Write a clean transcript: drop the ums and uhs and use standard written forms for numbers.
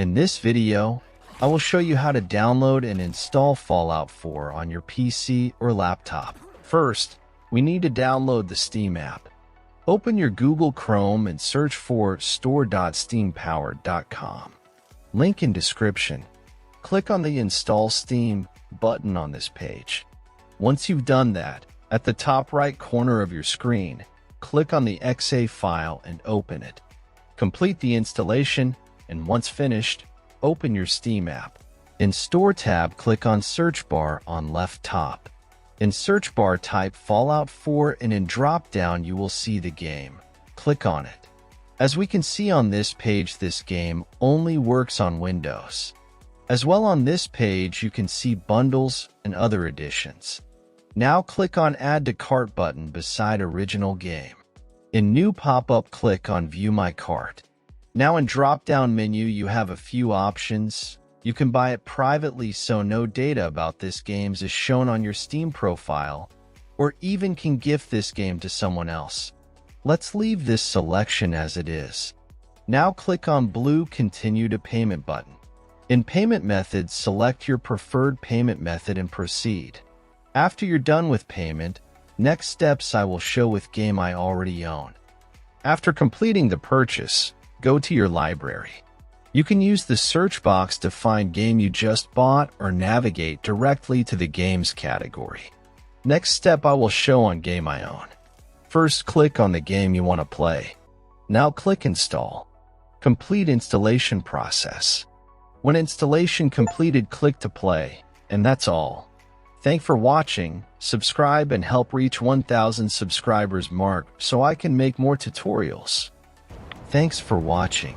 In this video, I will show you how to download and install Fallout 4 on your PC or laptop. First, we need to download the Steam app. Open your Google Chrome and search for store.steampowered.com. Link in description. Click on the Install Steam button on this page. Once you've done that, at the top right corner of your screen, click on the .exe file and open it. Complete the installation, and once finished, open your Steam app. In Store tab, click on Search bar on left top. In Search bar, type Fallout 4 and in drop-down you will see the game. Click on it. As we can see on this page, this game only works on Windows. As well, on this page you can see bundles and other additions. Now click on Add to Cart button beside Original Game. In New pop-up, click on View My Cart. Now in drop-down menu you have a few options. You can buy it privately so no data about this game is shown on your Steam profile, or even can gift this game to someone else. Let's leave this selection as it is. Now click on blue Continue to Payment button. In Payment Methods, select your preferred payment method and proceed. After you're done with payment, next steps I will show with game I already own. After completing the purchase, go to your library. You can use the search box to find game you just bought or navigate directly to the games category. Next step I will show on game I own. First, click on the game you want to play. Now click Install. Complete installation process. When installation completed, click to play, and that's all. Thanks for watching. Subscribe and help reach 1,000 subscribers mark so I can make more tutorials. Thanks for watching.